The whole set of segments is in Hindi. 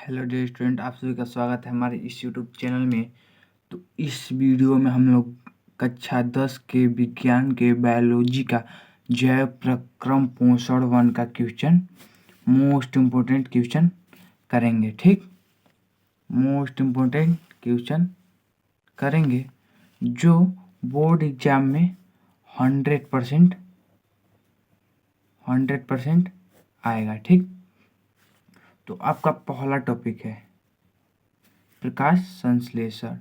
हेलो डियर स्टूडेंट, आप सभी का स्वागत है हमारे इस यूट्यूब चैनल में। तो इस वीडियो में हम लोग कक्षा 10 के विज्ञान के बायोलॉजी का जैव प्रक्रम पोषण 1 का क्वेश्चन, मोस्ट इम्पोर्टेंट क्वेश्चन करेंगे। ठीक, मोस्ट इम्पोर्टेंट क्वेश्चन करेंगे जो बोर्ड एग्जाम में 100% आएगा। ठीक, तो आपका पहला टॉपिक है प्रकाश संश्लेषण।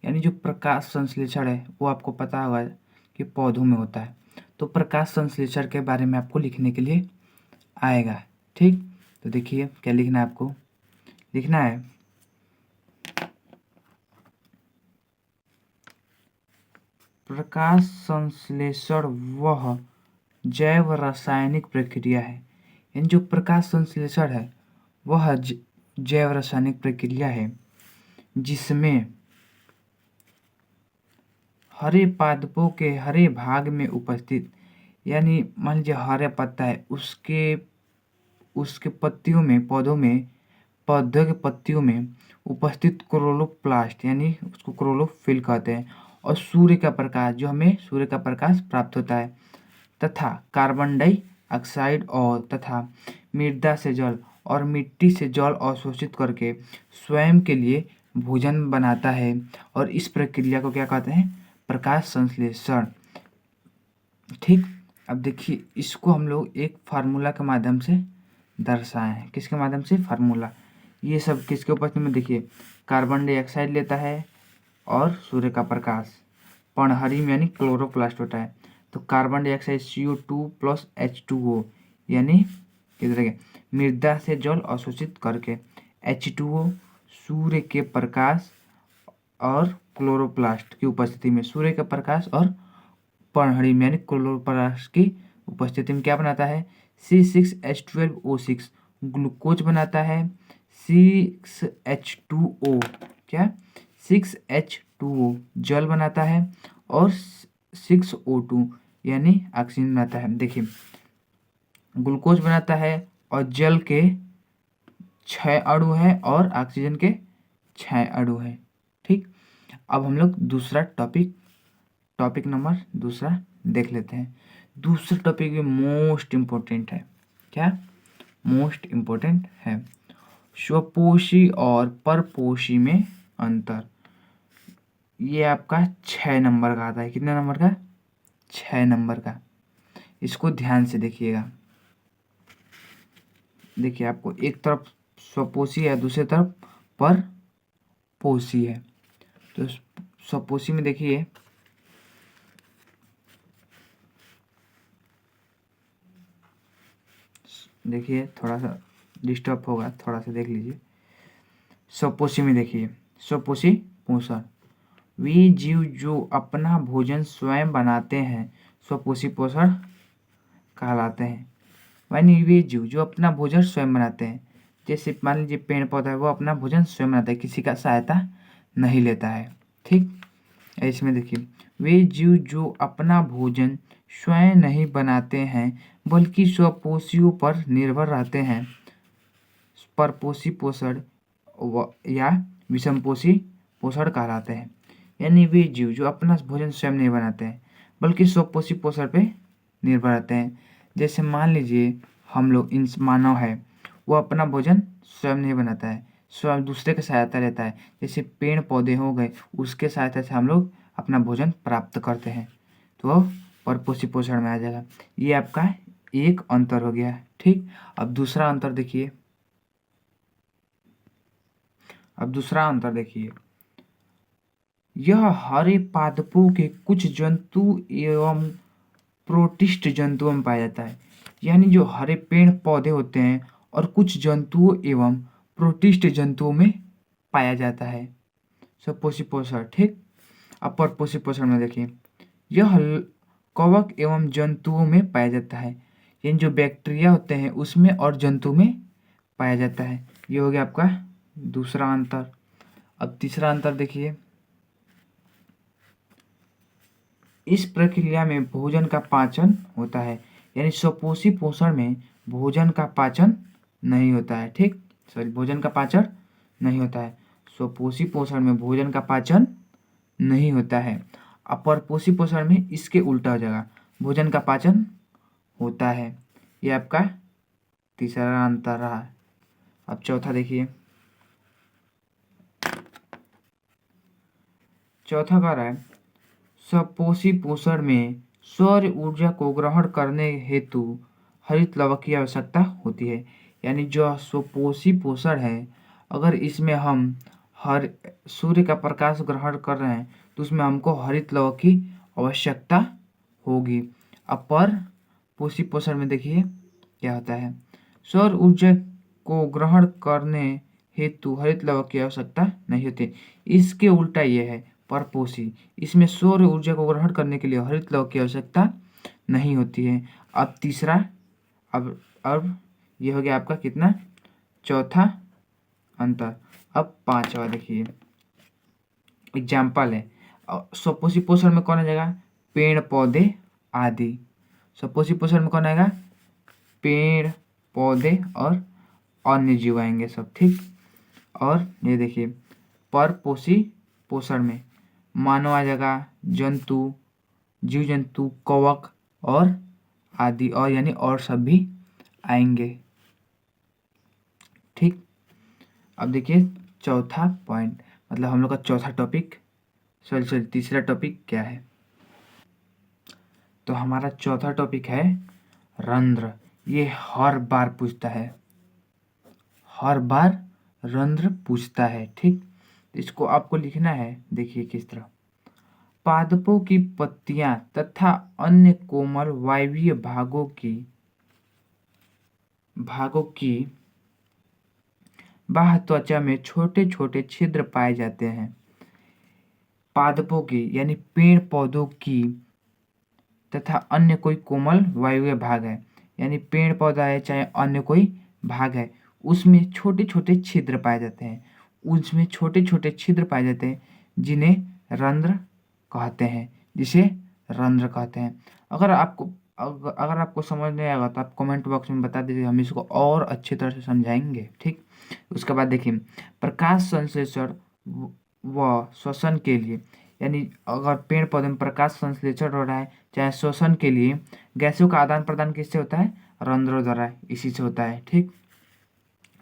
यानी जो प्रकाश संश्लेषण है वो आपको पता होगा कि पौधों में होता है। तो प्रकाश संश्लेषण के बारे में आपको लिखने के लिए आएगा। ठीक, तो देखिए क्या लिखना है आपको। लिखना है प्रकाश संश्लेषण वह जैव रासायनिक प्रक्रिया है। यानी जो प्रकाश संश्लेषण है वह जैव रासायनिक प्रक्रिया है जिसमें हरे पादपों के हरे भाग में उपस्थित, यानी मान लीजिए हरा पत्ता है, उसके पत्तियों में, पौधों के पत्तियों में उपस्थित क्लोरोप्लास्ट, यानी उसको क्लोरोफिल कहते हैं, और सूर्य का प्रकाश, जो हमें सूर्य का प्रकाश प्राप्त होता है, तथा कार्बन डाइऑक्साइड और तथा मृदा से जल और मिट्टी से जल अवशोषित करके स्वयं के लिए भोजन बनाता है। और इस प्रक्रिया को क्या कहते हैं? प्रकाश संश्लेषण। ठीक, अब देखिए इसको हम लोग एक फार्मूला के माध्यम से दर्शाए हैं। किसके माध्यम से? फार्मूला। ये सब किसके उपस्थिति में? देखिए कार्बन डाइऑक्साइड लेता है और सूर्य का प्रकाश, पर्णहरी में यानी क्लोरोप्लास्ट होता है। तो carbon dioxide CO2 plus H2O, यानी किस तरह के मृदा से जल अवशोषित करके H2O, सूर्य के प्रकाश और क्लोरोप्लास्ट की उपस्थिति में, सूर्य का प्रकाश और पर्णहरी में यानी क्लोरोप्लास्ट की उपस्थिति में क्या बनाता है? C6H12O6 ग्लूकोज बनाता है। 6H2O क्या? 6H2O जल बनाता है और 6O2 यानी ऑक्सीजन बनाता है। देखिए ग्लूकोज बनाता है और जल के 6 अणु है और ऑक्सीजन के 6 अणु है। ठीक, अब हम लोग दूसरा टॉपिक नंबर दूसरा देख लेते हैं। दूसरा टॉपिक भी मोस्ट इम्पोर्टेंट है। क्या? मोस्ट इम्पोर्टेंट है। स्वपोषी और परपोषी में अंतर। ये आपका 6 नंबर का आता है। कितने नंबर का? 6 नंबर का। इसको ध्यान से देखिएगा। देखिए आपको एक तरफ स्वपोषी है, दूसरी तरफ परपोषी है। तो स्वपोषी में देखिए थोड़ा सा डिस्टर्ब होगा, थोड़ा सा देख लीजिए। स्वपोषी में देखिए स्वपोषी पोषण, वे जीव जो अपना भोजन स्वयं बनाते हैं स्वपोषी पोषण कहलाते हैं। यानी वे जीव जो अपना भोजन स्वयं बनाते हैं, जैसे मान लीजिए पेड़ पौधा है, वो अपना भोजन स्वयं बनाता है, किसी का सहायता नहीं लेता है। ठीक, इसमें देखिए वे जीव जो अपना भोजन स्वयं नहीं बनाते हैं बल्कि स्वपोषियों पर निर्भर रहते हैं, परपोषी पोषण या विषमपोषी पोषण कहलाते हैं। यानी वे जीव जो अपना भोजन स्वयं नहीं बनाते हैं बल्कि स्वपोषी पोषण पे निर्भर रहते हैं। जैसे मान लीजिए हम लोग मानव है, वो अपना भोजन स्वयं नहीं बनाता है, स्वयं दूसरे की सहायता लेता है। जैसे पेड़ पौधे हो गए, उसके सहायता से हम लोग अपना भोजन प्राप्त करते हैं, तो परपोषी पोषण में आ जाएगा। ये आपका एक अंतर हो गया। ठीक, अब दूसरा अंतर देखिए। यह हरे पादपों के कुछ जंतु एवं प्रोटिस्ट जंतुओं में पाया जाता है। यानी जो हरे पेड़ पौधे होते हैं और कुछ जंतुओं एवं प्रोटिस्ट जंतुओं में पाया जाता है स्वपोषी पोषण। ठीक, अब परपोषी पोषण में देखिए यह कवक एवं जंतुओं में पाया जाता है। यानी जो बैक्टीरिया होते हैं उसमें और जंतु में पाया जाता है। ये हो गया आपका दूसरा अंतर। अब तीसरा अंतर देखिए, इस प्रक्रिया में भोजन का पाचन होता है। यानी स्वपोषी पोषण में भोजन का पाचन नहीं होता है। ठीक, भोजन का पाचन नहीं होता है। स्वपोषी पोषण में भोजन का पाचन नहीं होता है। अपरपोषी पोषण में इसके उल्टा हो जाएगा, भोजन का पाचन होता है। ये आपका तीसरा अंतर रहा। अब चौथा देखिए, चौथा कह रहा है स्वपोषी पोषण में सौर ऊर्जा को ग्रहण करने हेतु हरित लवक की आवश्यकता होती है। यानी जो स्वपोषी पोषण है, अगर इसमें हम हर सूर्य का प्रकाश ग्रहण कर रहे हैं तो उसमें हमको हरित लवक की आवश्यकता होगी। अपर पोषी पोषण में देखिए क्या होता है, सौर ऊर्जा को ग्रहण करने हेतु हरित लवक की आवश्यकता नहीं होती। इसके उल्टा ये है परपोषी, इसमें सौर ऊर्जा को ग्रहण करने के लिए हरित लवक की आवश्यकता नहीं होती है। अब तीसरा, अब ये हो गया आपका कितना, चौथा अंतर। अब पांचवा देखिए, एग्जाम्पल है। स्वपोषी पोषण में कौन आ जाएगा, पेड़ पौधे आदि। स्वपोषी पोषण में कौन आएगा, पेड़ पौधे और अन्य जीव आएंगे सब, ठीक। और ये देखिए परपोषी पोषण में मानव आ जाएगा, जंतु, जीव जंतु, कवक और आदि, और यानी और सब भी आएंगे, ठीक। अब देखिए चौथा पॉइंट, मतलब हम लोग का चौथा टॉपिक, सॉरी तीसरा टॉपिक क्या है। तो हमारा चौथा टॉपिक है रंध्र। ये हर बार पूछता है, हर बार रंध्र पूछता है, ठीक। इसको आपको लिखना है, देखिए किस तरह। पादपों की पत्तियां तथा अन्य कोमल वायवीय भागों की बाह्य त्वचा में छोटे छोटे छिद्र पाए जाते हैं। पादपों की यानी पेड़ पौधों की तथा अन्य कोई कोमल वायवीय भाग है, यानी पेड़ पौधा है चाहे अन्य कोई भाग है, उसमें छोटे छोटे छिद्र पाए जाते हैं, उसमें छोटे छोटे छिद्र पाए जाते हैं जिन्हें रंध्र कहते हैं, जिसे रंध्र कहते हैं। अगर आपको समझ नहीं आएगा तो आप कमेंट बॉक्स में बता दीजिए, हम इसको और अच्छी तरह से समझाएंगे, ठीक। उसके बाद देखिए प्रकाश संश्लेषण व श्वसन के लिए, यानी अगर पेड़ पौधे में प्रकाश संश्लेषण हो रहा है चाहे श्वसन के लिए गैसों का आदान प्रदान किससे होता है, रंध्रों द्वारा, इसी से होता है, ठीक।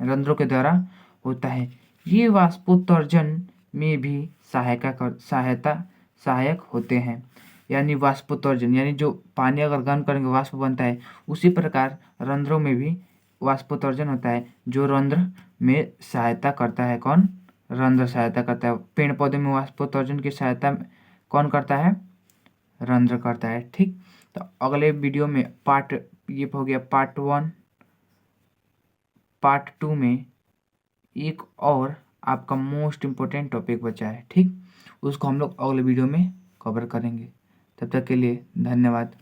रंध्रों के द्वारा होता है। ये वाष्पोत्सर्जन में भी सहायक होते हैं। यानी वाष्पोत्सर्जन, यानी जो पानी अगर गर्म करेंगे वाष्प बनता है, उसी प्रकार रंध्रों में भी वाष्पोत्सर्जन होता है, जो रंध्र में सहायता करता है। कौन, रंध्र सहायता करता है। पेड़ पौधे में वाष्पोत्सर्जन की सहायता कौन करता है, रंध्र करता है, ठीक। तो अगले वीडियो में ये हो गया पार्ट 1। पार्ट 2 में एक और आपका मोस्ट इम्पोर्टेंट टॉपिक बचा है, ठीक। उसको हम लोग अगले वीडियो में कवर करेंगे। तब तक के लिए धन्यवाद।